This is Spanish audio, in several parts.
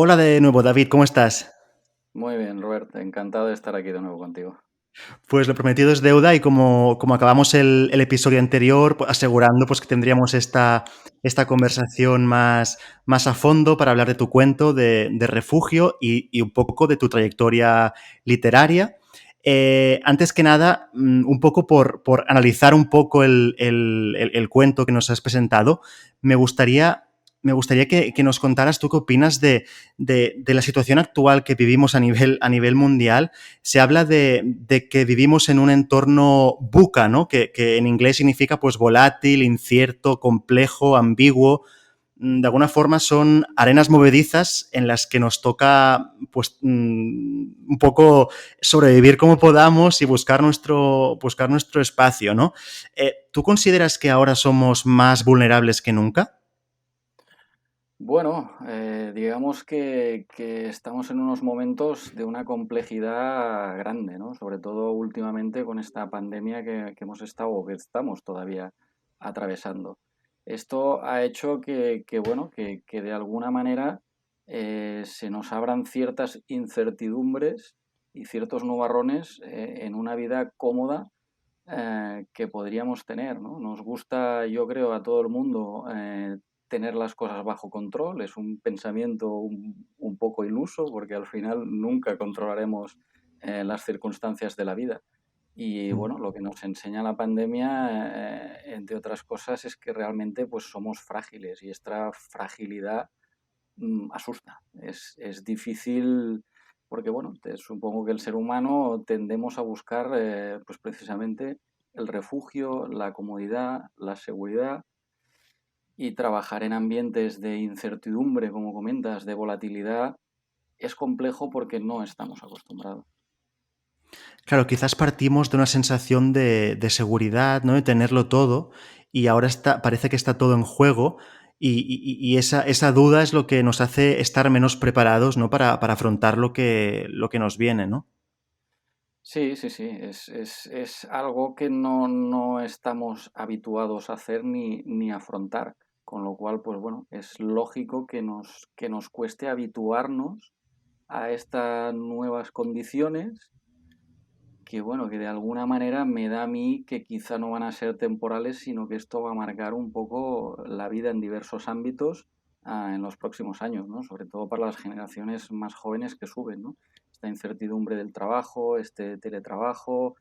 Hola de nuevo, David, ¿cómo estás? Muy bien, Robert, encantado de estar aquí de nuevo contigo. Pues lo prometido es deuda y como acabamos el episodio anterior, asegurando pues, que tendríamos esta conversación más a fondo para hablar de tu cuento de Refugio y un poco de tu trayectoria literaria. Antes que nada, un poco por analizar un poco el cuento que nos has presentado, me gustaría, me gustaría que nos contaras tú qué opinas de la situación actual que vivimos a nivel mundial. Se habla de que vivimos en un entorno VUCA, ¿no? Que en inglés significa pues volátil, incierto, complejo, ambiguo. De alguna forma son arenas movedizas en las que nos toca pues un poco sobrevivir como podamos y buscar nuestro espacio, ¿no? ¿Tú consideras que ahora somos más vulnerables que nunca? Bueno, digamos que estamos en unos momentos de una complejidad grande, ¿no? Sobre todo últimamente con esta pandemia que hemos estado o que estamos todavía atravesando. Esto ha hecho bueno, que de alguna manera se nos abran ciertas incertidumbres y ciertos nubarrones en una vida cómoda que podríamos tener, ¿no? Nos gusta, yo creo, a todo el mundo tener las cosas bajo control. Es un pensamiento un poco iluso porque al final nunca controlaremos las circunstancias de la vida. Y Mm. bueno, lo que nos enseña la pandemia, entre otras cosas, es que realmente pues somos frágiles y esta fragilidad asusta. Es difícil porque, bueno, supongo que el ser humano tendemos a buscar pues precisamente el refugio, la comodidad, la seguridad y trabajar en ambientes de incertidumbre, como comentas, de volatilidad, es complejo porque no estamos acostumbrados. Claro, quizás partimos de una sensación de seguridad, ¿no? De tenerlo todo, y ahora parece que está todo en juego, y esa duda es lo que nos hace estar menos preparados, ¿no? Para afrontar lo que nos viene, ¿no? Sí, sí, sí, es algo que no estamos habituados a hacer ni afrontar, con lo cual, pues bueno, es lógico que nos cueste habituarnos a estas nuevas condiciones que, bueno, que de alguna manera me da a mí que quizá no van a ser temporales, sino que esto va a marcar un poco la vida en diversos ámbitos en los próximos años, ¿no? Sobre todo para las generaciones más jóvenes que suben, ¿no? Esta incertidumbre del trabajo, este teletrabajo,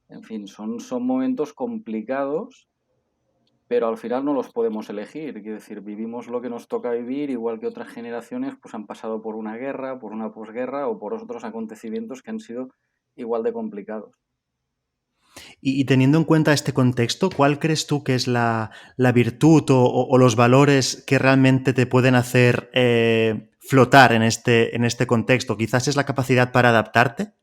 en fin, son momentos complicados, pero al final no los podemos elegir. Quiero decir, vivimos lo que nos toca vivir, igual que otras generaciones pues han pasado por una guerra, por una posguerra o por otros acontecimientos que han sido igual de complicados. Y teniendo en cuenta este contexto, ¿cuál crees tú que es la virtud o los valores que realmente te pueden hacer flotar en este contexto? Quizás es la capacidad para adaptarte.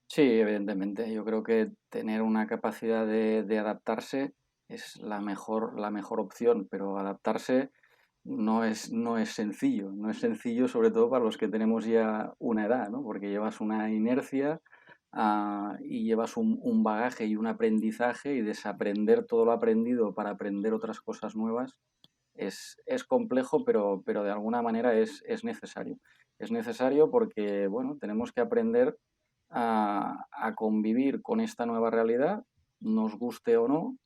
Sí, evidentemente. Yo creo que tener una capacidad de adaptarse es la mejor opción, pero adaptarse no es sencillo. No es sencillo, sobre todo para los que tenemos ya una edad, ¿no? Porque llevas una inercia, y llevas un bagaje y un aprendizaje, y desaprender todo lo aprendido para aprender otras cosas nuevas es complejo, pero de alguna manera es necesario. Es necesario porque, bueno, tenemos que aprender a convivir con esta nueva realidad, nos guste o no,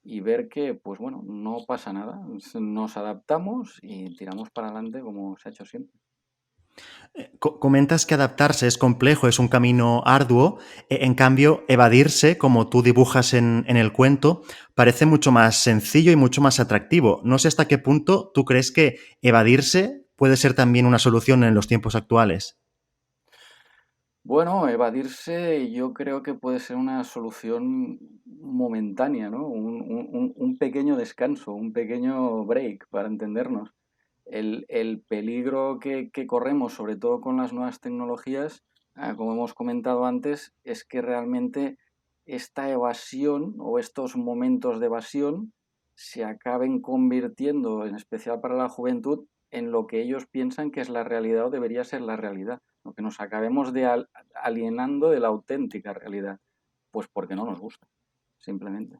y ver que, pues bueno, no pasa nada. Nos adaptamos y tiramos para adelante como se ha hecho siempre. Comentas que adaptarse es complejo, es un camino arduo. En cambio, evadirse, como tú dibujas en el cuento, parece mucho más sencillo y mucho más atractivo. No sé hasta qué punto tú crees que evadirse puede ser también una solución en los tiempos actuales. Bueno, evadirse yo creo que puede ser una solución momentánea, ¿no? Un pequeño descanso, un pequeño break, para entendernos. El peligro que corremos, sobre todo con las nuevas tecnologías, como hemos comentado antes, es que realmente esta evasión o estos momentos de evasión se acaben convirtiendo, en especial para la juventud, en lo que ellos piensan que es la realidad o debería ser la realidad, lo que nos acabemos alienando de la auténtica realidad, pues porque no nos gusta, simplemente.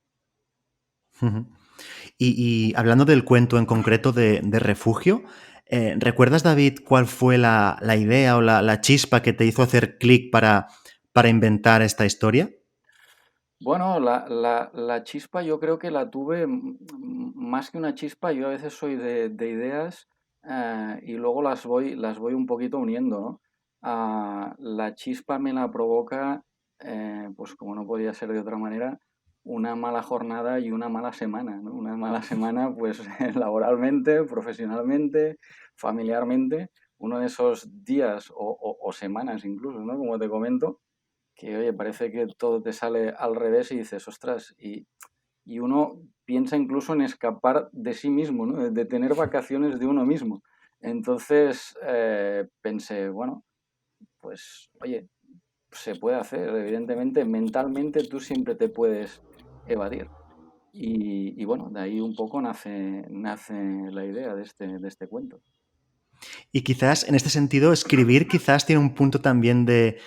Ujú. Y hablando del cuento en concreto de Refugio, ¿recuerdas, David, cuál fue la idea o la chispa que te hizo hacer clic para inventar esta historia? Bueno, la chispa yo creo que la tuve más que una chispa. Yo a veces soy de ideas y luego las voy un poquito uniendo, ¿no? La chispa me la provoca, pues como no podía ser de otra manera, una mala jornada y una mala semana, ¿no? Una mala semana, pues laboralmente, profesionalmente, familiarmente, uno de esos días o semanas incluso, ¿no? Como te comento que, oye, parece que todo te sale al revés y dices, ostras, y uno piensa incluso en escapar de sí mismo, ¿no? De tener vacaciones de uno mismo. Entonces pensé, bueno, pues, oye, se puede hacer, evidentemente, mentalmente tú siempre te puedes evadir. Y bueno, de ahí un poco nace la idea de este cuento. Y quizás en este sentido, escribir quizás tiene un punto también de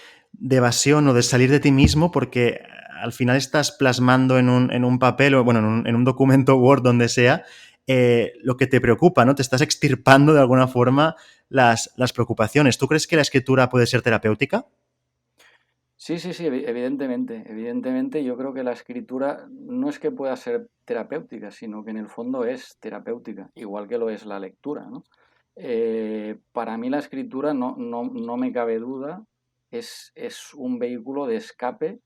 evasión o de salir de ti mismo, porque al final estás plasmando en un papel o, bueno, en un documento Word, donde sea, lo que te preocupa, ¿no? Te estás extirpando de alguna forma las preocupaciones. ¿Tú crees que la escritura puede ser terapéutica? Sí, sí, sí, evidentemente, evidentemente yo creo que la escritura no es que pueda ser terapéutica, sino que en el fondo es terapéutica, igual que lo es la lectura, ¿no? Para mí la escritura no me cabe duda, es un vehículo de escape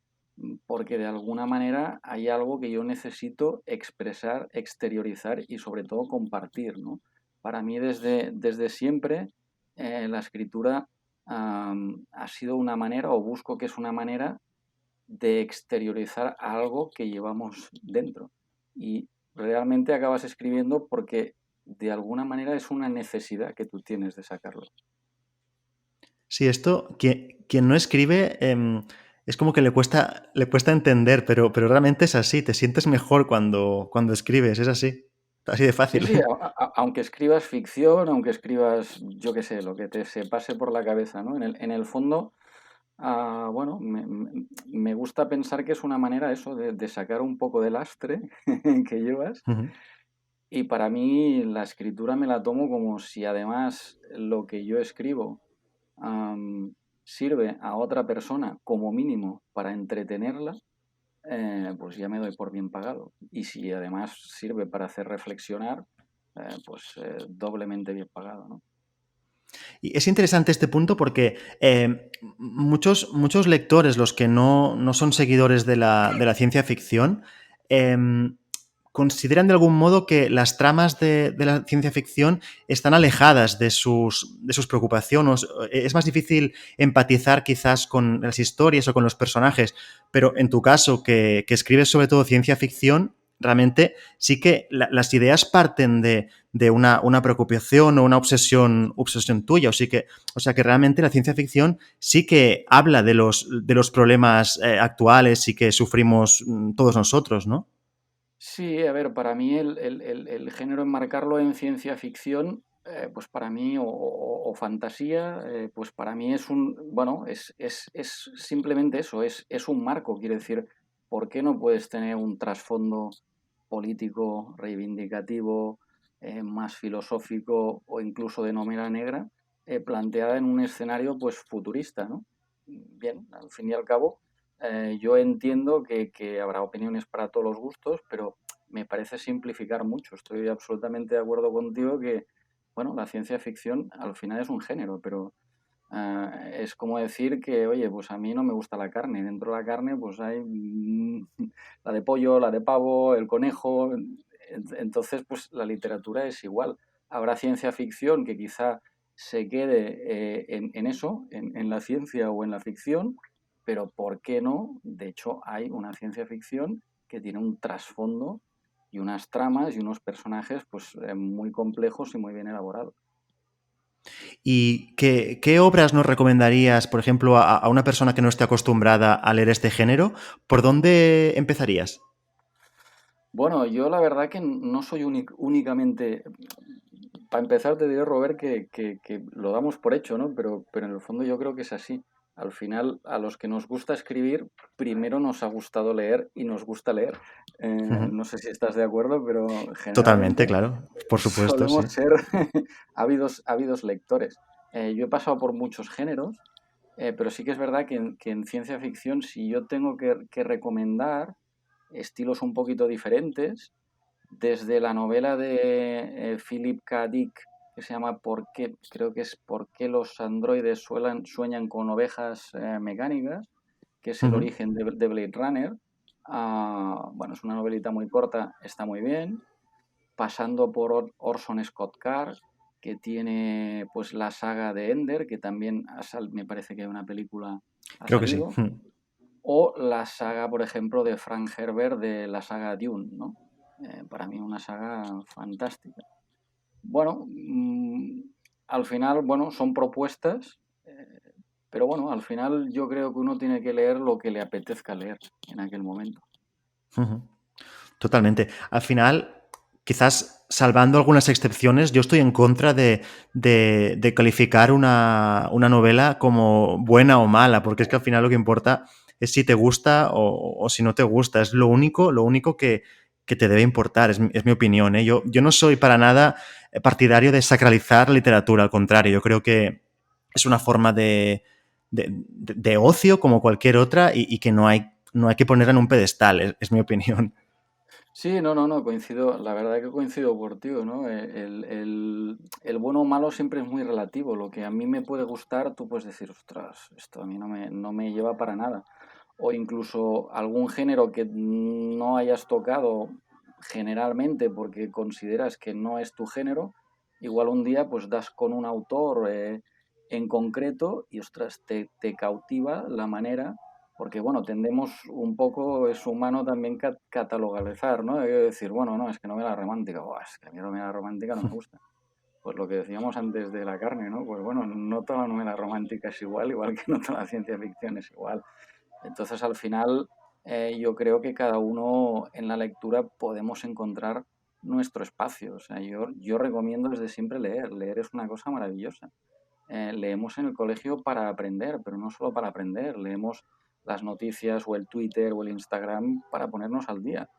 porque de alguna manera hay algo que yo necesito expresar, exteriorizar y sobre todo compartir, ¿no? Para mí desde siempre la escritura ha sido una manera, o busco que es una manera, de exteriorizar algo que llevamos dentro. Y realmente acabas escribiendo porque de alguna manera es una necesidad que tú tienes de sacarlo. Sí, esto, quien no escribe, es como que le cuesta entender, pero realmente es así. Te sientes mejor cuando escribes, es así. Así de Sí, fácil. sí, aunque escribas ficción, aunque escribas, yo qué sé, lo que te se pase por la cabeza, ¿no? En el fondo, bueno, me gusta pensar que es una manera eso de sacar un poco de lastre que llevas. Ujú. Y para mí la escritura me la tomo como si además lo que yo escribo sirve a otra persona como mínimo para entretenerla, pues ya me doy por bien pagado. Y si además sirve para hacer reflexionar, pues doblemente bien pagado, ¿no? Y es interesante este punto porque muchos lectores, los que no son seguidores de la ciencia ficción, em, consideran de algún modo que las tramas de la ciencia ficción están alejadas de sus preocupaciones. Es más difícil empatizar quizás con las historias o con los personajes, pero en tu caso, que escribes sobre todo ciencia ficción, realmente sí que las ideas parten de una preocupación o una obsesión tuya. O sea que realmente la ciencia ficción sí que habla de los problemas actuales y que sufrimos todos nosotros, ¿no? Sí, a ver, para mí el género enmarcarlo en ciencia ficción, pues para mí, o fantasía, pues para mí bueno, es simplemente eso, es un marco, quiere decir, ¿por qué no puedes tener un trasfondo político, reivindicativo, más filosófico o incluso de novela negra, planteada en un escenario pues futurista, ¿no? Bien, al fin y al cabo, yo entiendo que habrá opiniones para todos los gustos, pero me parece simplificar mucho. Estoy absolutamente de acuerdo contigo que, bueno, la ciencia ficción al final es un género, pero es como decir que, oye, pues a mí no me gusta la carne. Dentro de la carne, pues hay la de pollo, la de pavo, el conejo. Entonces, pues la literatura es igual. Habrá ciencia ficción que quizá se quede en eso, en la ciencia o en la ficción, pero ¿por qué no? De hecho, hay una ciencia ficción que tiene un trasfondo y unas tramas y unos personajes pues muy complejos y muy bien elaborados. ¿Y qué obras nos recomendarías, por ejemplo, a una persona que no esté acostumbrada a leer este género? ¿Por dónde empezarías? Bueno, yo la verdad que no soy únicamente, para empezar te diré, Robert, que lo damos por hecho, ¿no? Pero en el fondo yo creo que es así. Al final, a los que nos gusta escribir, primero nos ha gustado leer y nos gusta leer. Ujú. No sé si estás de acuerdo, pero Totalmente, generalmente claro. Por supuesto, solemos sí. ser ávidos lectores. Yo he pasado por muchos géneros, pero sí que es verdad que en ciencia ficción, si yo tengo que recomendar estilos un poquito diferentes, desde la novela de Philip K. Dick, que se llama creo que es ¿Por qué los androides sueñan con ovejas mecánicas?, que es el Ujú. origen de Blade Runner. Bueno, es una novelita muy corta, está muy bien. Pasando por Orson Scott Card, que tiene pues la saga de Ender, que también me parece que una película ha Creo que sí. salido, o la saga, por ejemplo, de Frank Herbert de la saga Dune, ¿no? Para mí una saga fantástica. Bueno, al final, bueno, son propuestas, pero bueno, al final yo creo que uno tiene que leer lo que le apetezca leer en aquel momento. Ujú. Totalmente. Al final, quizás salvando algunas excepciones, yo estoy en contra de calificar una novela como buena o mala, porque es que al final lo que importa es si te gusta o si no te gusta. Es lo único que te debe importar, es mi opinión, ¿eh? Yo no soy para nada partidario de sacralizar la literatura, al contrario, yo creo que es una forma de ocio como cualquier otra y que no hay que ponerla en un pedestal, es mi opinión. Sí, no, coincido, la verdad que coincido contigo, ¿no? El bueno o malo siempre es muy relativo. Lo que a mí me puede gustar, tú puedes decir, ostras, esto a mí no me lleva para nada. O incluso algún género que no hayas tocado generalmente porque consideras que no es tu género, igual un día pues das con un autor en concreto y, ostras, te cautiva la manera porque, bueno, tendemos un poco, es humano también catalogalizar, ¿no? De decir, bueno, no, es que novela romántica, buah, es que a mí la novela romántica no me gusta. Pues lo que decíamos antes de la carne, ¿no? Pues bueno, no toda la novela romántica es igual que no toda la ciencia ficción es igual. Entonces, al final, yo creo que cada uno en la lectura podemos encontrar nuestro espacio. O sea, yo recomiendo desde siempre leer. Leer es una cosa maravillosa. Leemos en el colegio para aprender, pero no solo para aprender, leemos las noticias o el Twitter o el Instagram para ponernos al día.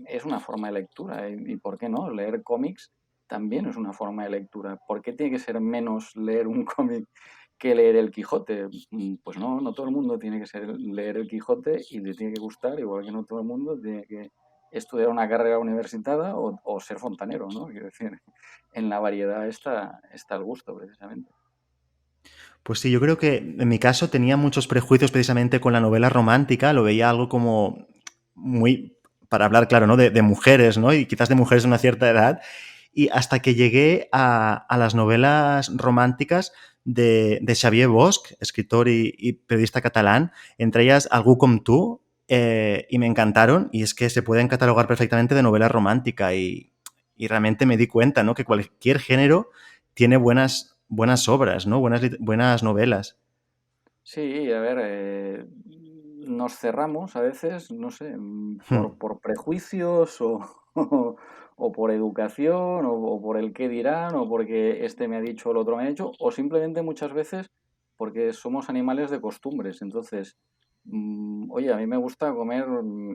Es una forma de lectura y ¿por qué no? Leer cómics también es una forma de lectura. ¿Por qué tiene que ser menos leer un cómic que leer el Quijote? Pues no todo el mundo tiene que leer el Quijote y le tiene que gustar, igual que no todo el mundo tiene que estudiar una carrera universitaria o ser fontanero, ¿no? Quiero decir, en la variedad está el gusto, precisamente. Pues sí, yo creo que en mi caso tenía muchos prejuicios precisamente con la novela romántica, lo veía algo como muy, para hablar claro, ¿no? De mujeres, ¿no? Y quizás de mujeres de una cierta edad. Y hasta que llegué a las novelas románticas de Xavier Bosch, escritor y periodista catalán, entre ellas Algú com tu, y me encantaron, y es que se pueden catalogar perfectamente de novela romántica, y realmente me di cuenta, ¿no? Que cualquier género tiene buenas obras, ¿no? Buenas novelas. Sí, a ver, nos cerramos a veces, no sé, Hmm. por prejuicios o por educación o por el qué dirán o porque este me ha dicho, el otro me ha dicho, o simplemente muchas veces porque somos animales de costumbres. Entonces, oye, a mí me gusta comer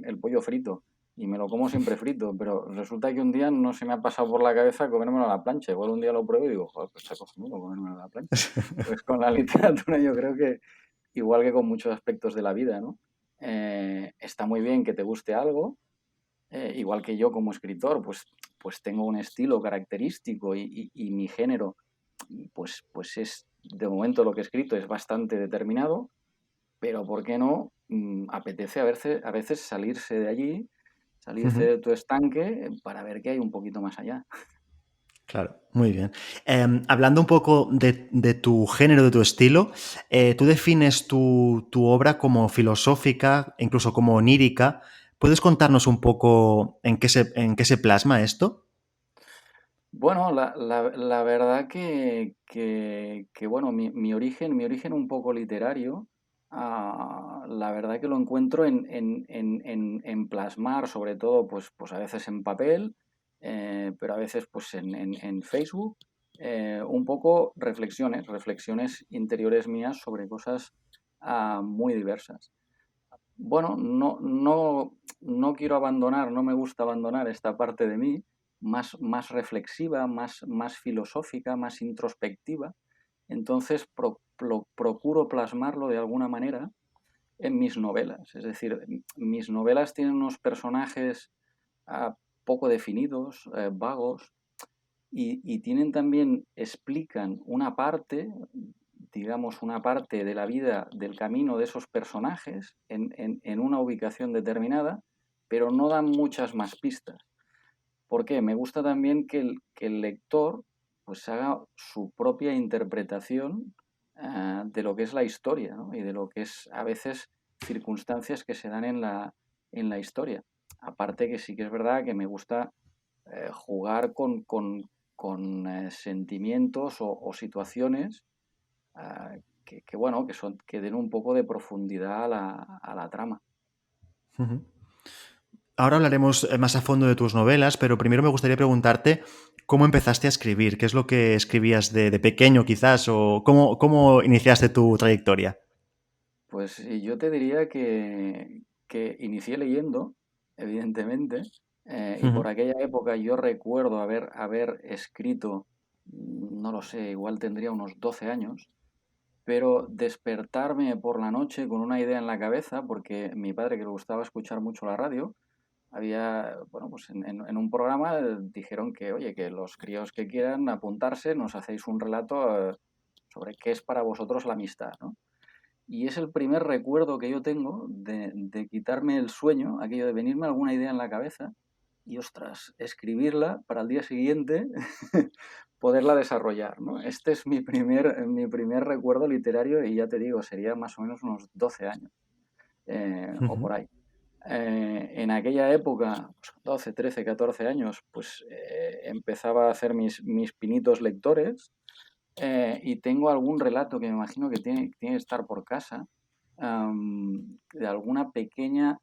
el pollo frito y me lo como siempre frito, pero resulta que un día no se me ha pasado por la cabeza comérmelo a la plancha. Igual un día lo pruebo y digo, joder, pues está cojonudo comérmelo a la plancha. Pues con la literatura yo creo que igual que con muchos aspectos de la vida, ¿no? Está muy bien que te guste algo, igual que yo como escritor, pues tengo un estilo característico y mi género, pues es, de momento lo que he escrito es bastante determinado, pero ¿por qué no? Apetece a veces salirse de allí, salirse Ujú. de tu estanque para ver qué hay un poquito más allá. Claro, muy bien. Hablando un poco de tu género, de tu estilo, tú defines tu obra como filosófica, incluso como onírica. ¿Puedes contarnos un poco en qué se plasma esto? Bueno, la verdad que, bueno, mi origen un poco literario, la verdad que lo encuentro en plasmar, sobre todo, pues a veces en papel, pero a veces pues en Facebook, un poco reflexiones interiores mías sobre cosas muy diversas. Bueno, no quiero abandonar, no me gusta abandonar esta parte de mí, más reflexiva, más filosófica, más introspectiva. Entonces procuro plasmarlo de alguna manera en mis novelas. Es decir, mis novelas tienen unos personajes poco definidos, vagos, y tienen también, explican una parte, digamos, una parte de la vida, del camino de esos personajes en una ubicación determinada, pero no dan muchas más pistas. ¿Por qué? Me gusta también que el lector pues haga su propia interpretación de lo que es la historia, ¿no? Y de lo que es a veces circunstancias que se dan en la historia. Aparte que sí que es verdad que me gusta jugar con sentimientos o situaciones bueno, que den un poco de profundidad a la trama. Ujú. Ahora hablaremos más a fondo de tus novelas, pero primero me gustaría preguntarte cómo empezaste a escribir, qué es lo que escribías de pequeño quizás, o cómo iniciaste tu trayectoria. Pues yo te diría que inicié leyendo, evidentemente, y Ujú. por aquella época yo recuerdo haber escrito, no lo sé, igual tendría unos 12 años, pero despertarme por la noche con una idea en la cabeza, porque mi padre, que le gustaba escuchar mucho la radio, bueno, pues en un programa dijeron que, oye, que los críos que quieran apuntarse, nos hacéis un relato sobre qué es para vosotros la amistad, ¿no? Y es el primer recuerdo que yo tengo de quitarme el sueño, aquello de venirme alguna idea en la cabeza y, ostras, escribirla para el día siguiente poderla desarrollar, ¿no? Este es mi primer recuerdo literario y ya te digo, sería más o menos unos 12 años o Ujú. por ahí. En aquella época, pues, 12, 13, 14 años, pues empezaba a hacer mis pinitos lectores y tengo algún relato que me imagino que tiene que estar por casa, de alguna pequeña,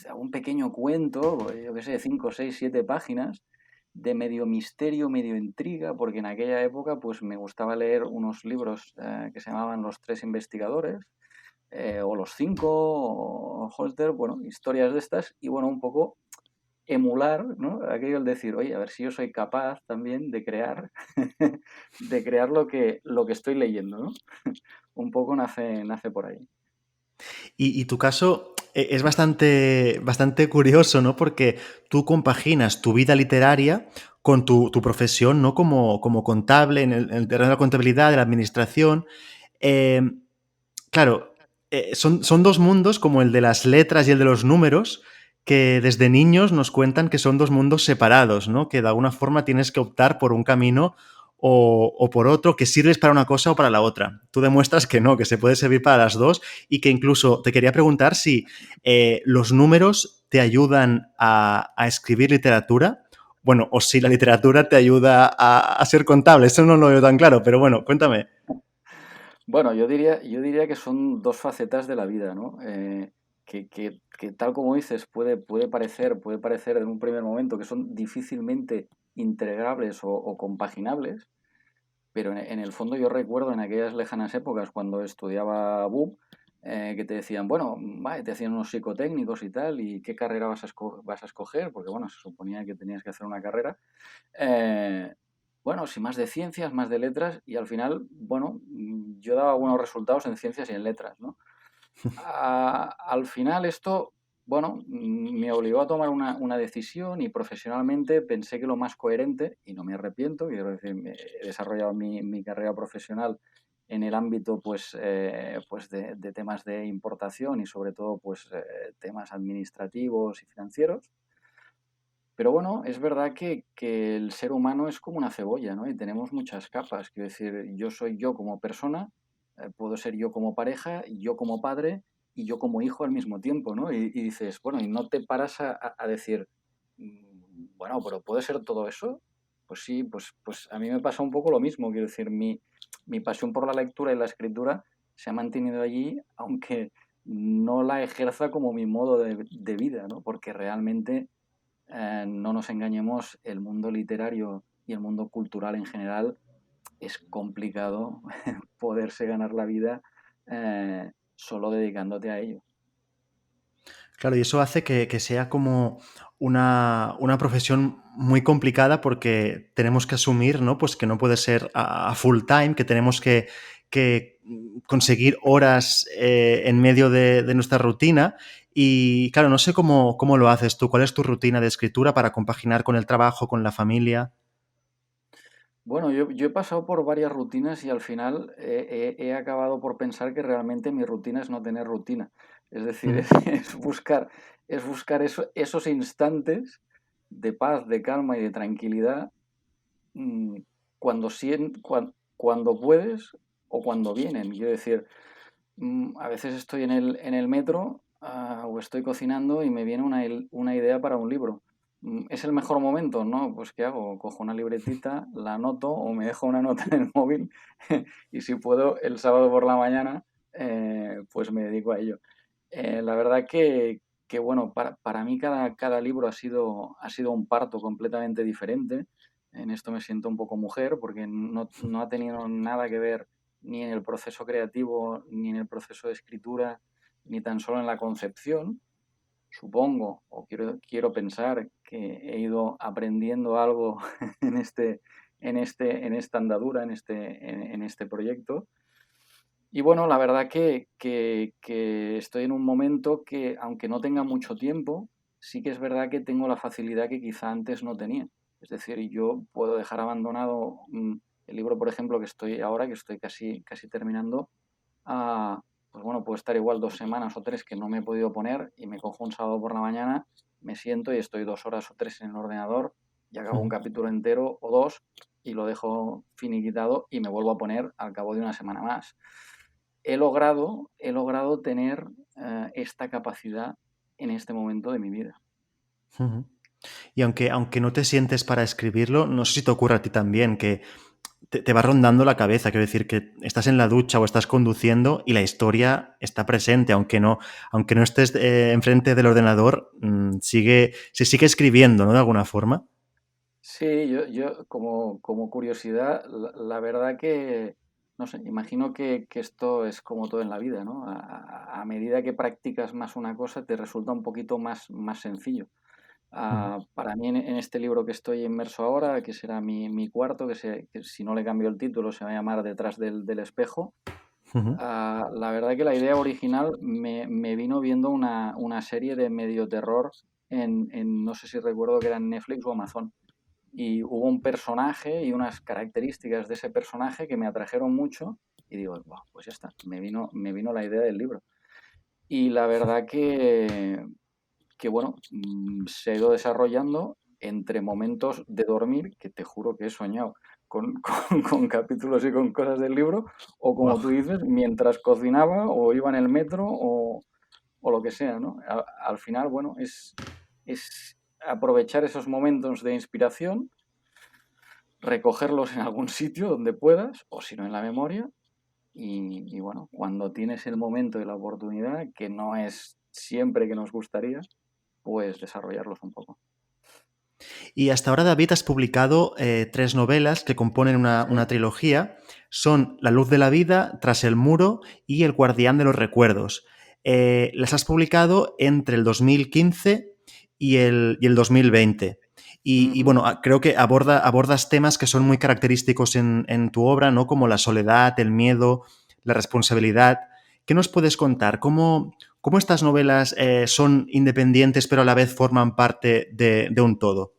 de algún pequeño cuento, yo qué sé, 5, 6, 7 páginas, de medio misterio, medio intriga, porque en aquella época pues me gustaba leer unos libros que se llamaban Los Tres Investigadores, o Los Cinco, o Holster, bueno, historias de estas, y bueno, un poco emular, ¿no? Aquello el decir, oye, a ver si yo soy capaz también de crear, de crear lo que estoy leyendo, ¿no? Un poco nace por ahí. Y tu caso es bastante curioso, ¿no? Porque tú compaginas tu vida literaria con tu profesión, ¿no? Como contable en el terreno de la contabilidad, de la administración. Eh, claro, son dos mundos como el de las letras y el de los números que desde niños nos cuentan que son dos mundos separados, ¿no? Que de alguna forma tienes que optar por un camino o por otro, que sirves para una cosa o para la otra. Tú demuestras que no, que se puede servir para las dos y que incluso te quería preguntar si los números te ayudan a escribir literatura, bueno, o si la literatura te ayuda a ser contable. Eso no lo veo tan claro, pero bueno, cuéntame. Bueno, yo diría que son dos facetas de la vida, ¿no? Que tal como dices, puede parecer en un primer momento que son difícilmente integrables o compaginables, pero en el fondo yo recuerdo en aquellas lejanas épocas cuando estudiaba BUP, que te decían, bueno, vale, te hacían unos psicotécnicos y tal, y qué carrera vas a escoger, porque bueno, se suponía que tenías que hacer una carrera. Eh, bueno, si más de ciencias, más de letras, y al final, bueno, yo daba buenos resultados en ciencias y en letras, ¿no? Al final esto, bueno, me obligó a tomar una decisión y profesionalmente pensé que lo más coherente, y no me arrepiento, quiero decir, he desarrollado mi carrera profesional en el ámbito pues de temas de importación y sobre todo pues temas administrativos y financieros. Pero bueno, es verdad que el ser humano es como una cebolla, ¿no? Y tenemos muchas capas. Quiero decir, yo soy yo como persona, puedo ser yo como pareja, yo como padre y yo como hijo al mismo tiempo, ¿no? Y dices, bueno, y no te paras a decir, bueno, pero ¿puede ser todo eso? Pues sí, pues a mí me pasa un poco lo mismo. Quiero decir, mi pasión por la lectura y la escritura se ha mantenido allí, aunque no la ejerza como mi modo de vida, ¿no? Porque realmente no nos engañemos, el mundo literario y el mundo cultural en general es complicado poderse ganar la vida solo dedicándote a ello. Claro, y eso hace que sea como una profesión muy complicada porque tenemos que asumir, ¿no? Pues que no puede ser a full time, que tenemos que conseguir horas en medio de nuestra rutina. Y claro, no sé cómo lo haces tú. ¿Cuál es tu rutina de escritura para compaginar con el trabajo, con la familia? Bueno, yo he pasado por varias rutinas y al final he acabado por pensar que realmente mi rutina es no tener rutina. Es decir, Ujú, es buscar esos instantes de paz, de calma y de tranquilidad mm, cuando puedes o cuando vienen. Quiero decir, a veces estoy en el metro o estoy cocinando y me viene una idea para un libro. ¿Es el mejor momento? No, pues ¿qué hago? Cojo una libretita, la anoto o me dejo una nota en el móvil y si puedo el sábado por la mañana, pues me dedico a ello. La verdad que bueno, para mí cada libro ha sido un parto completamente diferente. En esto me siento un poco mujer porque no ha tenido nada que ver ni en el proceso creativo, ni en el proceso de escritura, ni tan solo en la concepción. Supongo, o quiero pensar que he ido aprendiendo algo en en esta andadura, en este proyecto. Y bueno, la verdad que estoy en un momento que, aunque no tenga mucho tiempo, sí que es verdad que tengo la facilidad que quizá antes no tenía. Es decir, yo puedo dejar abandonado el libro, por ejemplo, que estoy ahora, que estoy casi terminando, pues bueno, puedo estar igual 2 semanas o 3 que no me he podido poner y me cojo un sábado por la mañana, me siento y estoy 2 horas o 3 en el ordenador y acabo un ujú. capítulo entero o dos y lo dejo finiquitado y me vuelvo a poner al cabo de una semana más. He logrado tener esta capacidad en este momento de mi vida. Ujú. Y aunque no te sientes para escribirlo, no sé si te ocurre a ti también, que te va rondando la cabeza. Quiero decir que estás en la ducha o estás conduciendo y la historia está presente, aunque no estés enfrente del ordenador, se sigue escribiendo, ¿no? De alguna forma. Sí, yo como curiosidad, la verdad que, no sé, imagino que esto es como todo en la vida, ¿no? A medida que practicas más una cosa, te resulta un poquito más sencillo. Ujú, Para mí, en este libro que estoy inmerso ahora, que será mi cuarto, que si no le cambio el título se va a llamar Detrás del espejo, ujú, la verdad que la idea original me vino viendo una serie de medio terror no sé si recuerdo que era en Netflix o Amazon y hubo un personaje y unas características de ese personaje que me atrajeron mucho y digo, "Buah, pues ya está, me vino la idea del libro. Y la verdad que bueno, se ha ido desarrollando entre momentos de dormir, que te juro que he soñado con capítulos y con cosas del libro, o como guau. tú dices, mientras cocinaba o iba en el metro o lo que sea, ¿no? Al final, bueno, es aprovechar esos momentos de inspiración, recogerlos en algún sitio donde puedas, o si no en la memoria, y bueno, cuando tienes el momento y la oportunidad, que no es siempre que nos gustaría, pues desarrollarlos un poco. Y hasta ahora, David, has publicado tres novelas que componen Sí. una trilogía. Son La luz de la vida, Tras el muro y El guardián de los recuerdos. Las has publicado entre el 2015 y el 2020. Ujú. Bueno, creo que abordas temas que son muy característicos en tu obra, ¿no? Como la soledad, el miedo, la responsabilidad. ¿Qué nos puedes contar? ¿Cómo estas novelas son independientes pero a la vez forman parte de un todo?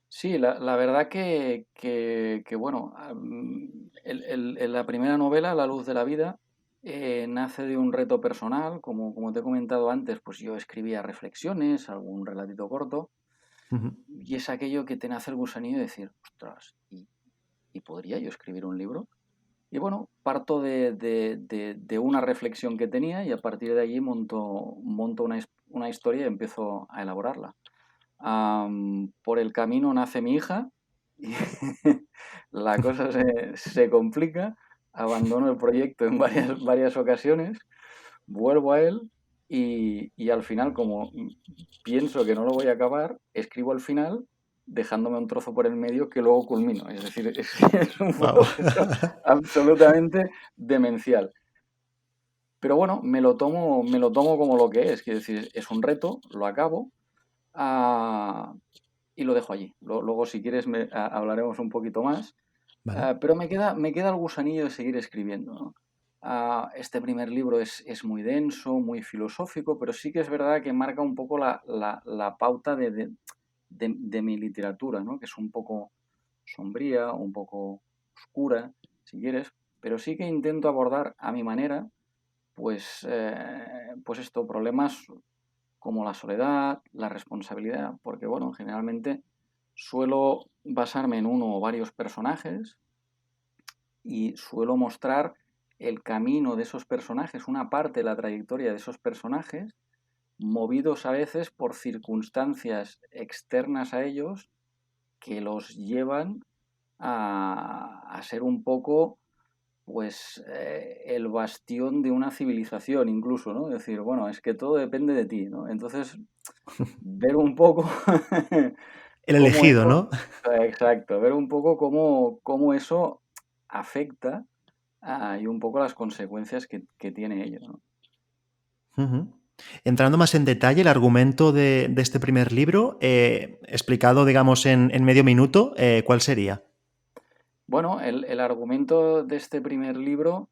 Sí, la verdad que, bueno, la primera novela, La luz de la vida, nace de un reto personal. Como te he comentado antes, pues yo escribía reflexiones, algún relatito corto, Ujú. y es aquello que te nace el gusanillo de decir, ostras, ¿y podría yo escribir un libro? Y bueno, parto de una reflexión que tenía y a partir de allí monto una historia y empiezo a elaborarla. Por el camino nace mi hija y la cosa se complica, abandono el proyecto en varias ocasiones, vuelvo a él y al final, como pienso que no lo voy a acabar, escribo al final dejándome un trozo por el medio que luego culmino. Es decir, es un Wow. proceso absolutamente demencial. Pero bueno, me lo tomo como lo que es. Quiero decir, es un reto, lo acabo ah, y lo dejo allí. Luego, si quieres, hablaremos un poquito más. ¿Vale? Pero me queda el gusanillo de seguir escribiendo, ¿no? Este primer libro es muy denso, muy filosófico, pero sí que es verdad que marca un poco la pauta de mi literatura, ¿no? Que es un poco sombría, un poco oscura, si quieres, pero sí que intento abordar a mi manera, pues esto, problemas como la soledad, la responsabilidad, porque bueno, generalmente suelo basarme en uno o varios personajes y suelo mostrar el camino de esos personajes, una parte de la trayectoria de esos personajes, movidos a veces por circunstancias externas a ellos que los llevan a ser un poco pues el bastión de una civilización incluso, ¿no? Es decir, bueno, es que todo depende de ti, ¿no? Entonces, ver un poco El cómo elegido, eso, ¿no? exacto, ver un poco cómo eso afecta y un poco las consecuencias que tiene ello, ¿no? Ujú. Entrando más en detalle, el argumento de este primer libro, explicado, digamos, en medio minuto, ¿cuál sería? Bueno, el argumento de este primer libro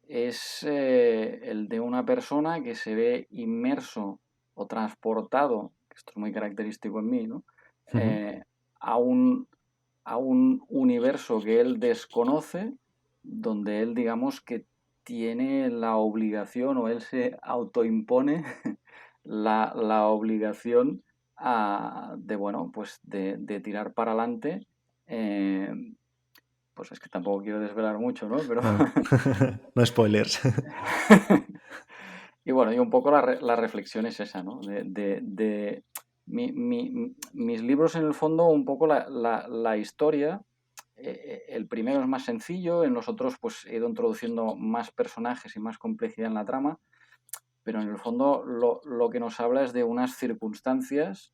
es el de una persona que se ve inmerso o transportado, que esto es muy característico en mí, ¿no? Ujú. Eh, a un universo que él desconoce, donde él, digamos, que tiene la obligación o él se autoimpone la obligación bueno, pues de tirar para adelante. eh, pues es que tampoco quiero desvelar mucho, ¿no? Pero No, no spoilers. y bueno, y un poco la reflexión es esa, ¿no? Mis libros, en el fondo, un poco la historia. El primero es más sencillo, en los otros pues he ido introduciendo más personajes y más complejidad en la trama, pero en el fondo lo que nos habla es de unas circunstancias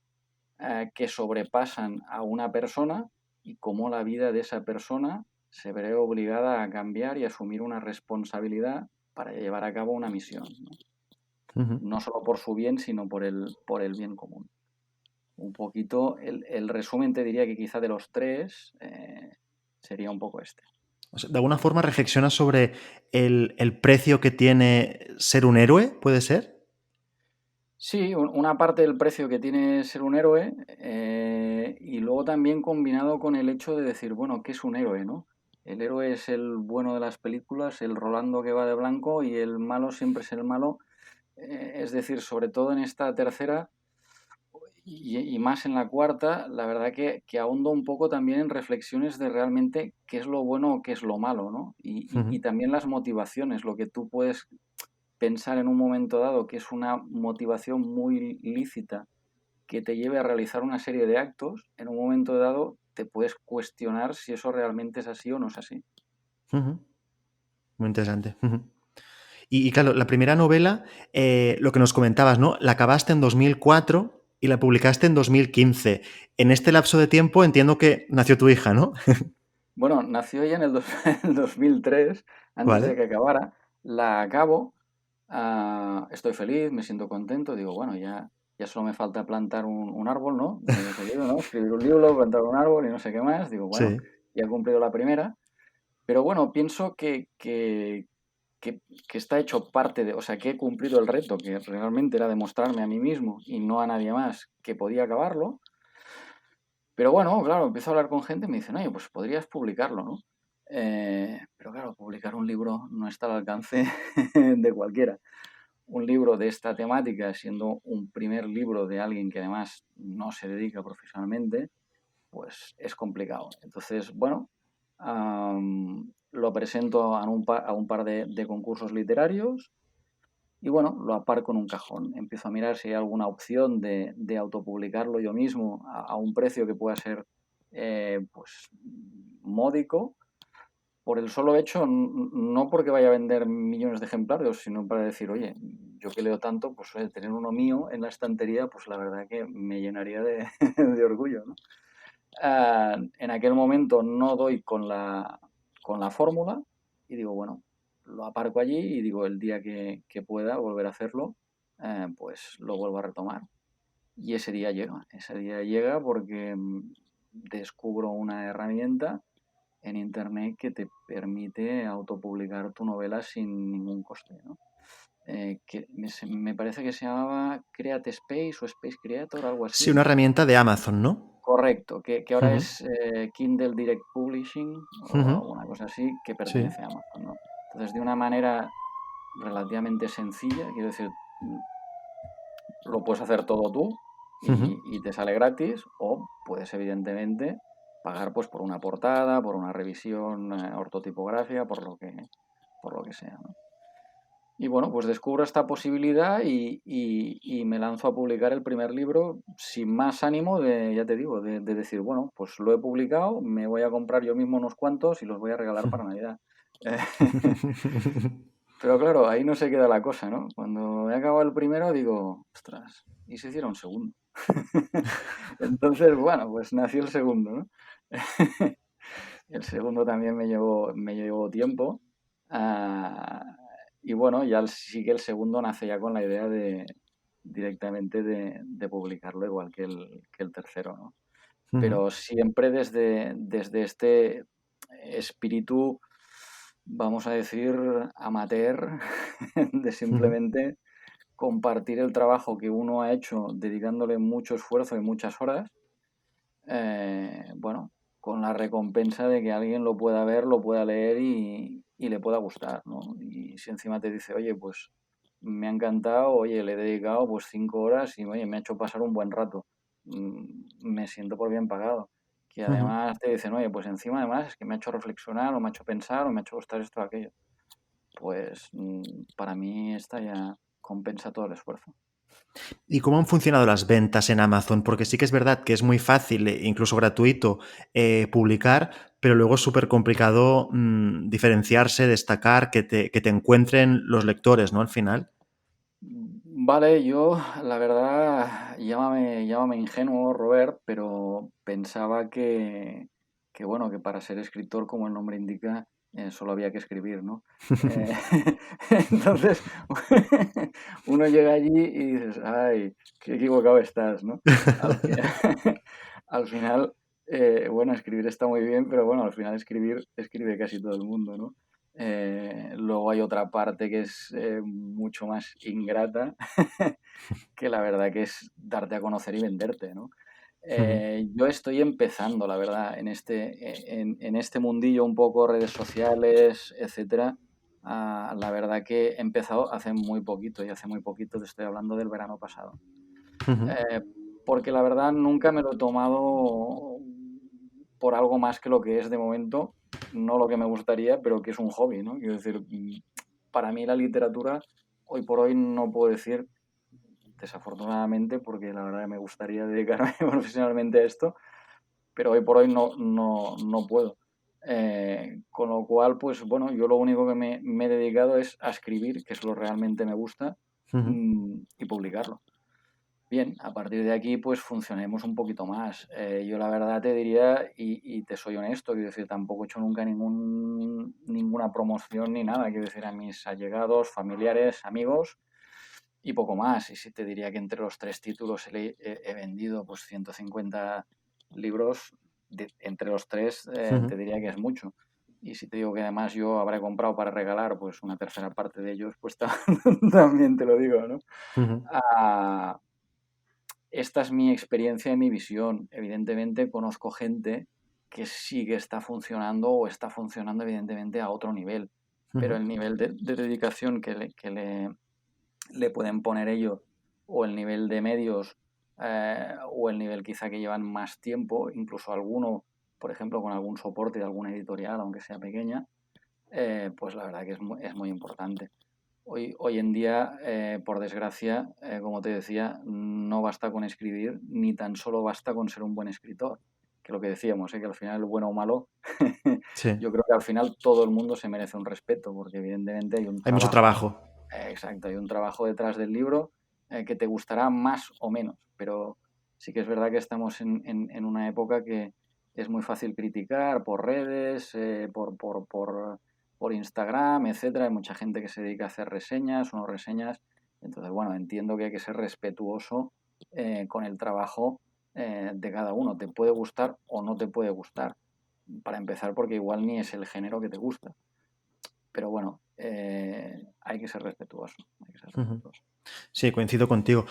que sobrepasan a una persona y cómo la vida de esa persona se ve obligada a cambiar y asumir una responsabilidad para llevar a cabo una misión, ¿no? Ujú. No solo por su bien, sino por el bien común. Un poquito, el resumen te diría que quizá de los tres sería un poco este. O sea, de alguna forma reflexiona sobre el precio que tiene ser un héroe, ¿puede ser? Sí, una parte del precio que tiene ser un héroe y luego también combinado con el hecho de decir, bueno, ¿qué es un héroe, no? El héroe es el bueno de las películas, el Rolando que va de blanco y el malo siempre es el malo. Es decir, sobre todo en esta tercera y más en la cuarta, la verdad que ahondo un poco también en reflexiones de realmente qué es lo bueno o qué es lo malo, ¿no? Y Ujú. también las motivaciones, lo que tú puedes pensar en un momento dado que es una motivación muy lícita que te lleve a realizar una serie de actos, en un momento dado te puedes cuestionar si eso realmente es así o no es así. Ujú. Muy interesante. Ujú. Y claro, la primera novela, lo que nos comentabas, ¿no? La acabaste en 2004 y la publicaste en 2015. En este lapso de tiempo entiendo que nació tu hija, ¿no? Bueno, nació ya en el 2003, antes de Vale. que acabara, la acabo, estoy feliz, me siento contento, digo, bueno, ya solo me falta plantar un árbol, ¿no? De seguido, ¿no? Escribir un libro, plantar un árbol y no sé qué más, digo, bueno, Sí. ya he cumplido la primera, pero bueno, pienso que está hecho parte de, o sea, que he cumplido el reto, que realmente era demostrarme a mí mismo y no a nadie más que podía acabarlo. Pero bueno, claro, empiezo a hablar con gente y me dicen, oye, pues podrías publicarlo, ¿no? Pero claro, publicar un libro no está al alcance de cualquiera. Un libro de esta temática, siendo un primer libro de alguien que además no se dedica profesionalmente, pues es complicado. Entonces, bueno, lo presento a un par de concursos literarios y bueno, lo aparco en un cajón. Empiezo a mirar si hay alguna opción de autopublicarlo yo mismo a un precio que pueda ser pues módico, por el solo hecho, no porque vaya a vender millones de ejemplares, sino para decir, oye, yo que leo tanto, pues tener uno mío en la estantería, pues la verdad que me llenaría de, de orgullo, ¿no? En aquel momento no doy con la fórmula y digo, bueno, lo aparco allí y digo, el día que pueda volver a hacerlo, pues lo vuelvo a retomar. Y ese día llega porque descubro una herramienta en internet que te permite autopublicar tu novela sin ningún coste, ¿no? Que me parece que se llamaba Create Space o Space Creator, algo Sí, así. una herramienta de Amazon, ¿no? Correcto, que ahora Ujú, es Kindle Direct Publishing o ujú, alguna cosa así, que sí. pertenece a Amazon, ¿no? Entonces, de una manera relativamente sencilla, quiero decir, lo puedes hacer todo tú Ujú, y te sale gratis, o puedes evidentemente pagar pues por una portada, por una revisión ortotipográfica, por lo que sea, ¿no? Y bueno, pues descubro esta posibilidad y me lanzo a publicar el primer libro sin más ánimo de, ya te digo, de decir, bueno, pues lo he publicado, me voy a comprar yo mismo unos cuantos y los voy a regalar para Navidad. Pero claro, ahí no se queda la cosa, ¿no? Cuando he acabado el primero digo, ostras, ¿y si hiciera un segundo? Entonces, bueno, pues nació el segundo, ¿no? El segundo también me llevó tiempo. ah, y bueno, sí que el segundo nace ya con la idea de directamente de publicarlo igual que el tercero, ¿no? ujú, Pero siempre desde este espíritu, vamos a decir, amateur, de ujú, simplemente compartir el trabajo que uno ha hecho dedicándole mucho esfuerzo y muchas horas, bueno, con la recompensa de que alguien lo pueda ver, lo pueda leer y le pueda gustar, ¿no? Y si encima te dice, oye, pues me ha encantado, oye, le he dedicado pues 5 horas y oye, me ha hecho pasar un buen rato, me siento por bien pagado. Que ujú. además te dicen, oye, pues encima además es que me ha hecho reflexionar o me ha hecho pensar o me ha hecho gustar esto o aquello. Pues para mí esta ya compensa todo el esfuerzo. ¿Y cómo han funcionado las ventas en Amazon? Porque sí que es verdad que es muy fácil, incluso gratuito, publicar, pero luego es súper complicado diferenciarse, destacar, que te encuentren los lectores, ¿no? Al final. Vale, yo la verdad, llámame ingenuo, Robert, pero pensaba que bueno, que para ser escritor, como el nombre indica, solo había que escribir, ¿no? Eh, entonces, uno llega allí y dices, ay, qué equivocado estás, ¿no? Al final, al final, bueno, escribir está muy bien, pero bueno, al final escribe casi todo el mundo, ¿no? Luego hay otra parte que es mucho más ingrata, que la verdad que es darte a conocer y venderte, ¿no? Yo estoy empezando, la verdad, en este mundillo un poco redes sociales, etcétera. La verdad que he empezado hace muy poquito, y hace muy poquito te estoy hablando del verano pasado. Eh, Porque la verdad nunca me lo he tomado por algo más que lo que es de momento, no lo que me gustaría, pero que es un hobby, ¿no? Quiero decir, para mí la literatura, hoy por hoy no puedo decir, desafortunadamente, porque la verdad me gustaría dedicarme profesionalmente a esto, pero hoy por hoy no puedo. Con lo cual, pues bueno, yo lo único que me he dedicado es a escribir, que es lo realmente me gusta, y publicarlo. Bien, a partir de aquí pues funcionemos un poquito más. Yo la verdad te diría, y te soy honesto, quiero decir, tampoco he hecho nunca ninguna promoción ni nada, quiero decir, a mis allegados, familiares, amigos y poco más. Y sí te diría que entre los tres títulos he vendido pues 150 libros, entre los tres te diría que es mucho. Y si te digo que además yo habré comprado para regalar pues una tercera parte de ellos, pues también te lo digo, ¿no? Ah, Esta es mi experiencia y mi visión. Evidentemente conozco gente que sí que está funcionando o está funcionando evidentemente a otro nivel, pero el nivel de dedicación que le pueden poner ellos o el nivel de medios o el nivel quizá que llevan más tiempo, incluso alguno, por ejemplo, con algún soporte de alguna editorial, aunque sea pequeña, pues la verdad que es muy importante. Hoy en día, por desgracia, como te decía, no basta con escribir, ni tan solo basta con ser un buen escritor. Que lo que decíamos, que al final, bueno o malo, Sí, yo creo que al final todo el mundo se merece un respeto, porque evidentemente hay un hay mucho trabajo, trabajo. exacto, hay un trabajo detrás del libro que te gustará más o menos, pero sí que es verdad que estamos en una época que es muy fácil criticar por redes, por Instagram, etcétera. Hay mucha gente que se dedica a hacer reseñas o no reseñas. Entonces, bueno, entiendo que hay que ser respetuoso con el trabajo de cada uno. Te puede gustar o no te puede gustar. Para empezar, porque igual ni es el género que te gusta. Pero bueno, hay que ser respetuoso. Hay que ser Ujú. respetuoso. Sí, coincido contigo.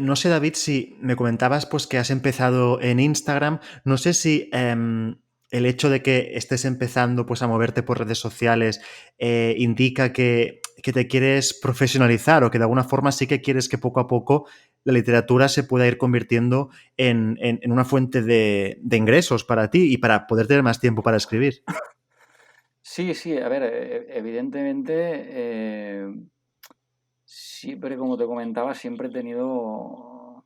No sé, David, si me comentabas pues que has empezado en Instagram. No sé si el hecho de que estés empezando pues a moverte por redes sociales indica que te quieres profesionalizar o que de alguna forma sí que quieres que poco a poco la literatura se pueda ir convirtiendo en una fuente de ingresos para ti y para poder tener más tiempo para escribir. Sí, sí, a ver, evidentemente, siempre, como te comentaba, siempre he tenido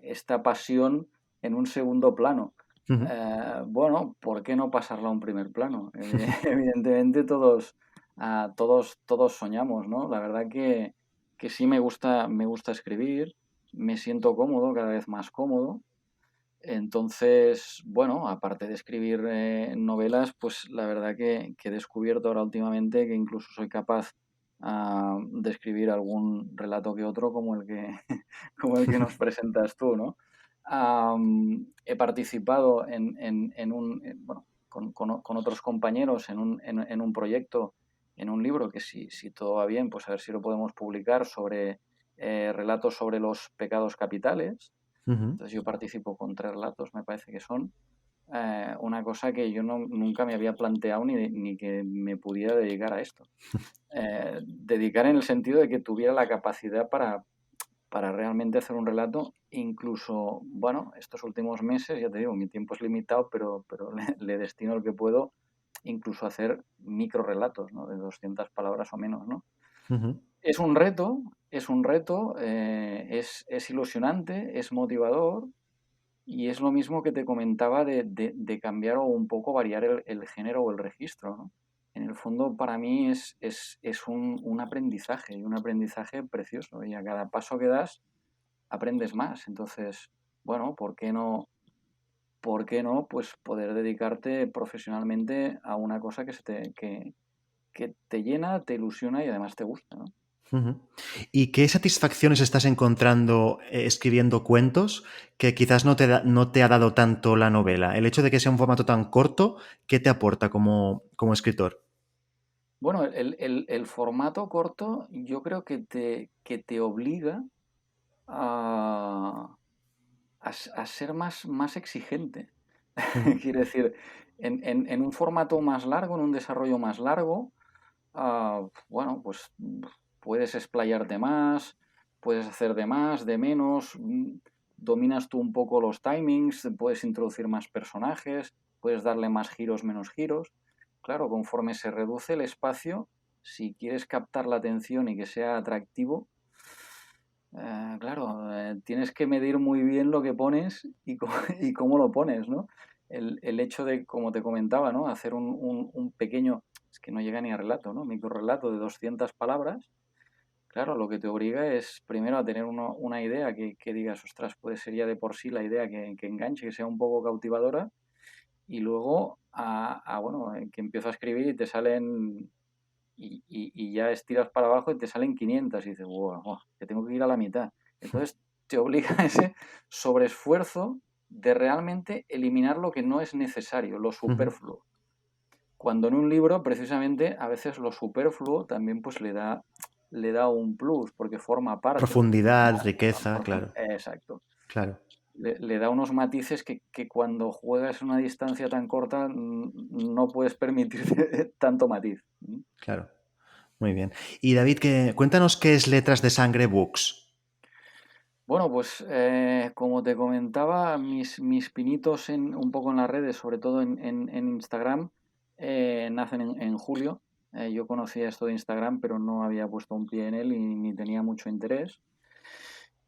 esta pasión en un segundo plano. Ujú. Bueno, ¿por qué no pasarla a un primer plano? Evidentemente todos soñamos, ¿no? La verdad que sí me gusta escribir, me siento cómodo, cada vez más cómodo. Entonces, bueno, aparte de escribir novelas, pues la verdad que he descubierto ahora últimamente que incluso soy capaz de escribir algún relato que otro como el que, como el que nos presentas tú, ¿no? He participado bueno, con otros compañeros en un proyecto, en un libro que si todo va bien, pues a ver si lo podemos publicar sobre relatos sobre los pecados capitales. Ujú. Entonces yo participo con 3 relatos, me parece que son, una cosa que yo nunca me había planteado ni que me pudiera dedicar a esto. Dedicar en el sentido de que tuviera la capacidad para realmente hacer un relato, incluso, bueno, estos últimos meses, ya te digo, mi tiempo es limitado, pero le destino el que puedo, incluso hacer microrelatos, ¿no? De 200 palabras o menos, ¿no? Ujú. Es un reto, es ilusionante, es motivador, y es lo mismo que te comentaba de cambiar o un poco variar el género o el registro, ¿no? En el fondo, para mí es un aprendizaje y un aprendizaje precioso. Y a cada paso que das, aprendes más. Entonces, bueno, por qué no, pues poder dedicarte profesionalmente a una cosa que te llena, te ilusiona y además te gusta, ¿no? Ujú. ¿Y qué satisfacciones estás encontrando escribiendo cuentos que quizás no te ha dado tanto la novela? El hecho de que sea un formato tan corto, ¿qué te aporta como escritor? Bueno, el formato corto yo creo que te obliga a, a ser más exigente. Ujú. Quiere decir, en un formato más largo, en un desarrollo más largo, bueno, pues puedes explayarte más, puedes hacer de más, de menos, dominas tú un poco los timings, puedes introducir más personajes, puedes darle más giros, menos giros. Claro, conforme se reduce el espacio, si quieres captar la atención y que sea atractivo, claro, tienes que medir muy bien lo que pones y cómo lo pones, ¿no? El hecho de, como te comentaba, ¿no? Hacer un pequeño, es que no llega ni a relato, ¿no? Microrelato de 200 palabras, claro, lo que te obliga es primero a tener una idea que digas, ostras, puede ser ya de por sí la idea que enganche, que sea un poco cautivadora, y luego bueno, que empiezo a escribir y te salen y ya estiras para abajo y te salen 500 y dices, wow, que tengo que ir a la mitad. Entonces te obliga a ese sobreesfuerzo de realmente eliminar lo que no es necesario, lo Ujú. superfluo. Cuando en un libro, precisamente, a veces lo superfluo también pues le da un plus, porque forma parte, porque Profundidad, riqueza, claro, exacto. claro, Le da unos matices que cuando juegas una distancia tan corta no puedes permitirte tanto matiz. claro. Muy bien. Y David, cuéntanos qué es Letras de Sangre Books. Bueno, pues como te comentaba, mis pinitos un poco en las redes, sobre todo en Instagram, nacen en julio. Yo conocía esto de Instagram, pero no había puesto un pie en él y ni tenía mucho interés.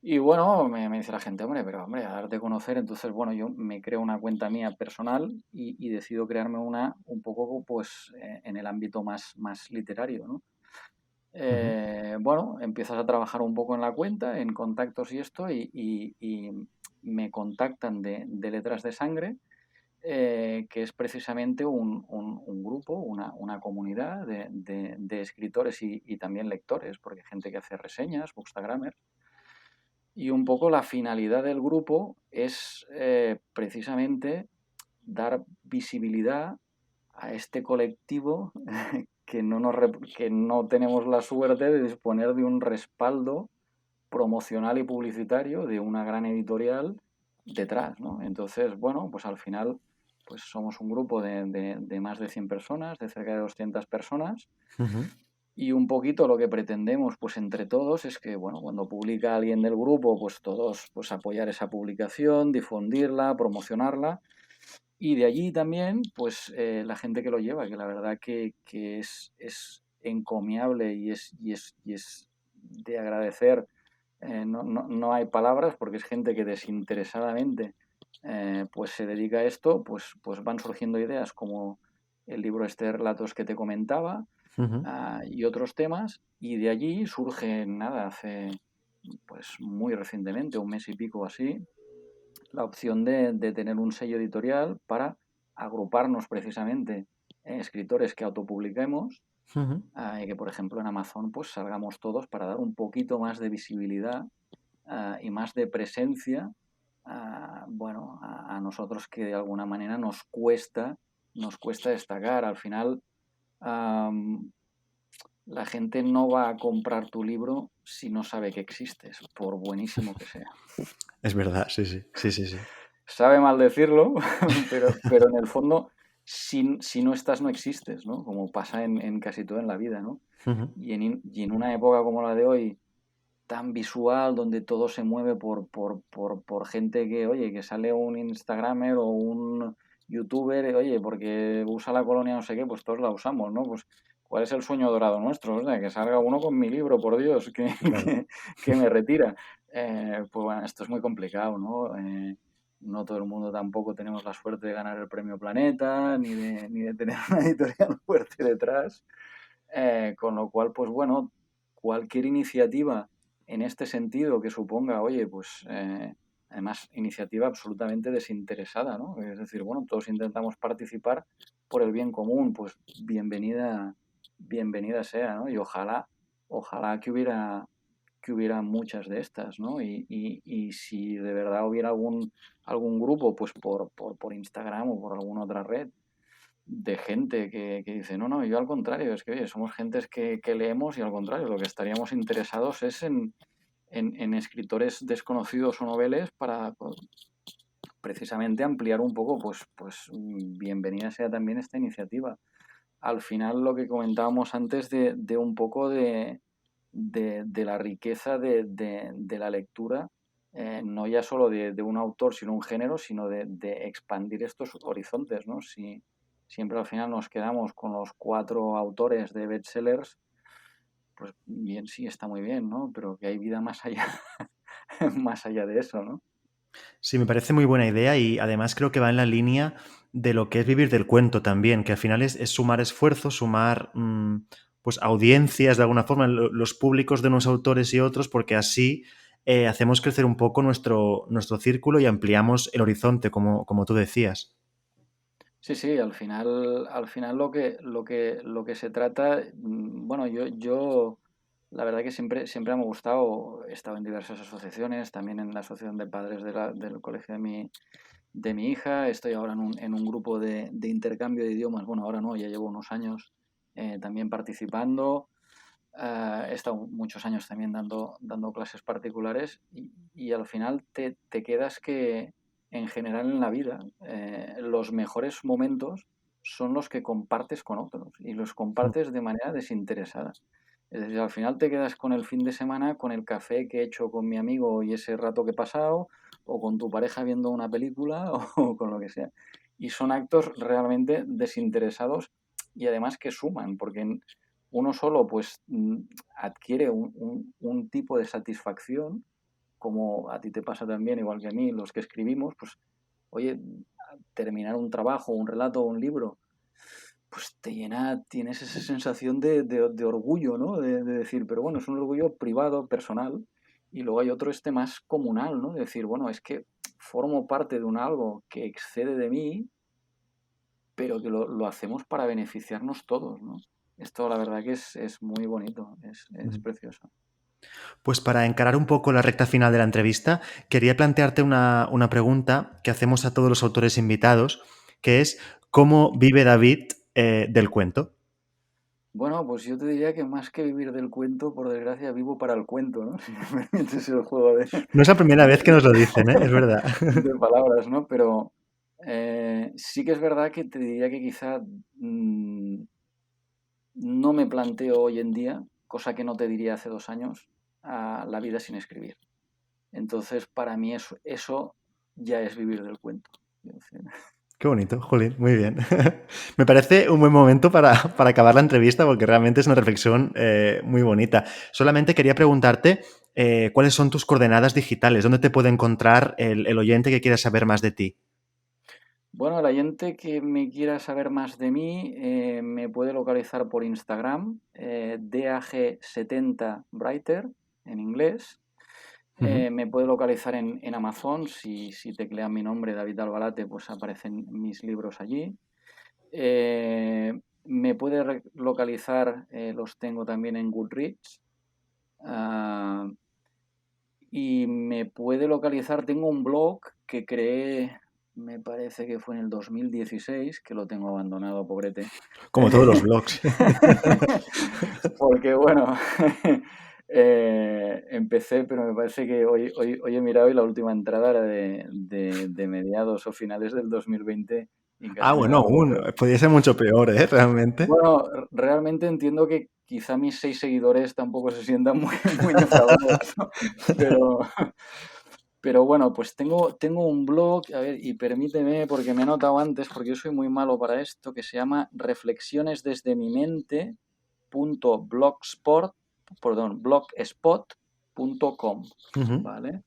Y bueno, me dice la gente, hombre, pero hombre, a darte a conocer. Entonces, bueno, yo me creo una cuenta mía personal y decido crearme una un poco pues en el ámbito más literario, ¿no? Ujú. Bueno, empiezas a trabajar un poco en la cuenta, en contactos y esto, y me contactan de Letras de Sangre. que es precisamente un grupo, una comunidad de escritores y también lectores, porque hay gente que hace reseñas, bookstagrammers, y un poco la finalidad del grupo es precisamente dar visibilidad a este colectivo que no tenemos la suerte de disponer de un respaldo promocional y publicitario de una gran editorial detrás, ¿no? Entonces, bueno, pues al final pues somos un grupo de más de 100 personas, de cerca de 200 personas, Ujú. y un poquito lo que pretendemos, pues entre todos, es que, bueno, cuando publica alguien del grupo, pues todos, pues apoyar esa publicación, difundirla, promocionarla, y de allí también, pues la gente que lo lleva, que la verdad que es encomiable y es de agradecer. No hay palabras porque es gente que desinteresadamente pues se dedica a esto, pues van surgiendo ideas como el libro este de relatos que te comentaba, Ujú. y otros temas, y de allí surge, nada, hace pues muy recientemente, un mes y pico así, la opción de tener un sello editorial para agruparnos precisamente escritores que autopubliquemos, Ujú. y que por ejemplo en Amazon pues salgamos todos para dar un poquito más de visibilidad y más de presencia bueno, a nosotros que de alguna manera nos cuesta destacar. Al final, am, la gente no va a comprar tu libro si no sabe que existes, por buenísimo que sea. Es verdad, sí, sí, sí, sí, sí. Sabe mal decirlo, pero en el fondo, si no estás, no existes, ¿no? Como pasa en casi todo en la vida, ¿no? Ujú. Y en una época como la de hoy, tan visual, donde todo se mueve por gente que, oye, que sale un Instagramer o un youtuber, oye, porque usa la colonia no sé qué, pues todos la usamos, ¿no? Pues, ¿cuál es el sueño dorado nuestro? O sea, que salga uno con mi libro, por Dios, que, Claro. que me retira. Pues bueno, esto es muy complicado, ¿no? No todo el mundo tampoco tenemos la suerte de ganar el premio Planeta, ni de tener una editorial fuerte detrás. Con lo cual, pues bueno, cualquier iniciativa en este sentido que suponga, oye, pues además iniciativa absolutamente desinteresada, ¿no? Es decir, bueno, todos intentamos participar por el bien común, pues bienvenida sea, ¿no? Y ojalá que hubiera muchas de estas, ¿no? Y si de verdad hubiera algún grupo, pues por Instagram o por alguna otra red, de gente que dice, no, no, yo al contrario, es que oye, somos gentes que leemos y al contrario, lo que estaríamos interesados es en escritores desconocidos o noveles para pues, precisamente ampliar un poco, pues bienvenida sea también esta iniciativa. Al final lo que comentábamos antes de un poco de la riqueza de la lectura, no ya solo de un autor, sino un género, sino de expandir estos horizontes, ¿no? Si siempre al final nos quedamos con los 4 autores de bestsellers, pues bien, sí, está muy bien, ¿no? Pero que hay vida más allá, más allá de eso, ¿no? Sí, me parece muy buena idea y además creo que va en la línea de lo que es vivir del cuento también, que al final es sumar esfuerzos, sumar pues audiencias de alguna forma, los públicos de unos autores y otros, porque así hacemos crecer un poco nuestro círculo y ampliamos el horizonte, como tú decías. Sí, sí, al final lo que se trata, bueno, yo la verdad que siempre me ha gustado, he estado en diversas asociaciones, también en la asociación de padres del colegio de mi hija, estoy ahora en un grupo de intercambio de idiomas, bueno, ahora no, ya llevo unos años también participando, he estado muchos años también dando clases particulares y al final te quedas que en general en la vida los mejores momentos son los que compartes con otros y los compartes de manera desinteresada. Es decir, al final te quedas con el fin de semana, con el café que he hecho con mi amigo y ese rato que he pasado, o con tu pareja viendo una película o con lo que sea. Y son actos realmente desinteresados y además que suman, porque uno solo pues adquiere un tipo de satisfacción, como a ti te pasa también, igual que a mí, los que escribimos, pues, oye, terminar un trabajo, un relato, un libro, pues te llena, tienes esa sensación de orgullo, ¿no? De decir, pero bueno, es un orgullo privado, personal, y luego hay otro este más comunal, ¿no? De decir, bueno, es que formo parte de un algo que excede de mí pero que lo hacemos para beneficiarnos todos, ¿no? Esto la verdad que es muy bonito, es precioso. Pues para encarar un poco la recta final de la entrevista, quería plantearte una pregunta que hacemos a todos los autores invitados, que es ¿cómo vive David del cuento? Bueno, pues yo te diría que más que vivir del cuento, por desgracia, vivo para el cuento, ¿no? Si me permites el juego No es la primera vez que de- nos lo dicen, ¿eh? Es verdad. de palabras, ¿no? Pero sí que es verdad que te diría que quizá no me planteo hoy en día, cosa que no te diría hace 2 años, a la vida sin escribir. Entonces, para mí eso ya es vivir del cuento. Qué bonito, Jolín, muy bien. Me parece un buen momento para acabar la entrevista porque realmente es una reflexión muy bonita. Solamente quería preguntarte cuáles son tus coordenadas digitales, dónde te puede encontrar el oyente que quiera saber más de ti. Bueno, la gente que me quiera saber más de mí me puede localizar por Instagram, DAG70Writer en inglés. Uh -huh. Me puede localizar en Amazon, si teclean mi nombre, David Albalate, pues aparecen mis libros allí. Me puede localizar, los tengo también en Goodreads. Ah, y me puede localizar, tengo un blog que creé, me parece que fue en el 2016, que lo tengo abandonado, pobrete. Como todos los blogs. Porque bueno, empecé, pero me parece que hoy he mirado y la última entrada era de mediados o finales del 2020 y Ah, casi me bueno, da un aún. poco. Podría ser mucho peor, ¿eh? Realmente. Bueno, realmente entiendo que quizá mis 6 seguidores tampoco se sientan muy, muy defraudados, ¿no? Pero, pero bueno, pues tengo un blog, a ver, y permíteme, porque me he notado antes, porque yo soy muy malo para esto, que se llama blogspot.com, Uh -huh. ¿vale?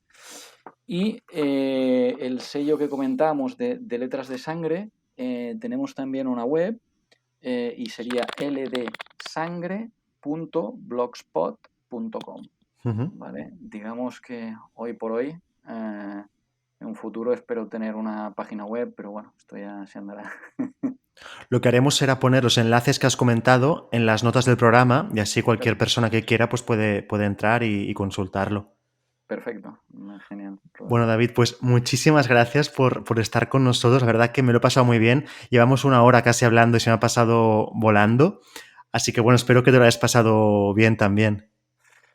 Y el sello que comentábamos de Letras de Sangre, tenemos también una web y sería ldsangre.blogspot.com, Uh -huh. ¿vale? Digamos que hoy por hoy, en un futuro espero tener una página web, pero bueno, esto ya se andará. Lo que haremos será poner los enlaces que has comentado en las notas del programa y así cualquier persona que quiera pues puede entrar y consultarlo. Perfecto, genial, Bueno, Roberto. David, pues muchísimas gracias por estar con nosotros. La verdad que me lo he pasado muy bien. Llevamos una hora casi hablando y se me ha pasado volando. Así que bueno, espero que te lo hayas pasado bien también.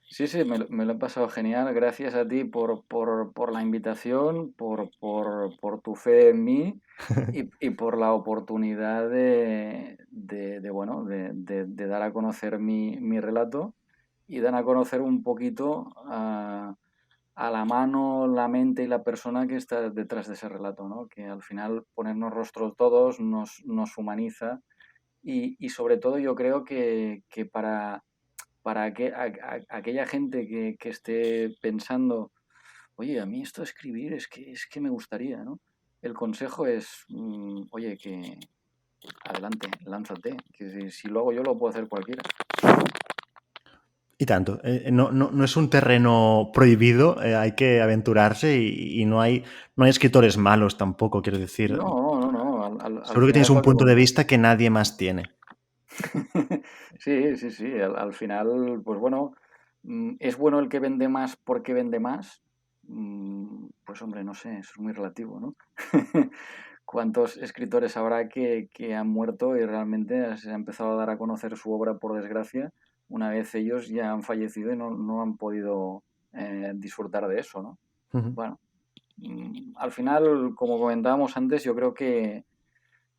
Sí, sí, me lo he pasado genial. Gracias a ti por la invitación, por tu fe en mí y por la oportunidad bueno, de dar a conocer mi relato y dar a conocer un poquito a la mano, la mente y la persona que está detrás de ese relato, ¿no? Que al final ponernos rostros todos nos humaniza y sobre todo yo creo que para aquella gente que esté pensando, oye, a mí esto de escribir es que me gustaría, ¿no? El consejo es, oye, que adelante, lánzate, que si lo hago yo lo puede hacer cualquiera. Y tanto. No es un terreno prohibido, hay que aventurarse y no hay escritores malos tampoco, quiero decir. No, no, no, al Seguro que final tienes es un lo que punto de vista que nadie más tiene. Sí, sí, sí, al final, pues bueno, ¿es bueno el que vende más porque vende más? Pues hombre, no sé, eso es muy relativo, ¿no? ¿Cuántos escritores habrá que han muerto y realmente se ha empezado a dar a conocer su obra, por desgracia, una vez ellos ya han fallecido y no han podido disfrutar de eso, ¿no? Uh -huh. Bueno, al final, como comentábamos antes, yo creo que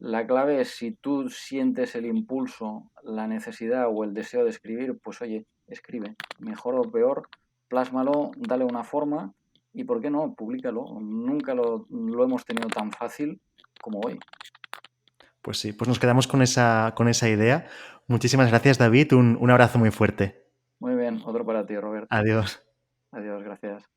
la clave es si tú sientes el impulso, la necesidad o el deseo de escribir, pues oye, escribe, mejor o peor, plásmalo, dale una forma y, ¿por qué no?, públicalo. Nunca lo hemos tenido tan fácil como hoy. Pues sí, pues nos quedamos con esa idea. Muchísimas gracias, David. Un abrazo muy fuerte. Muy bien, otro para ti, Robert. Adiós. Adiós, gracias.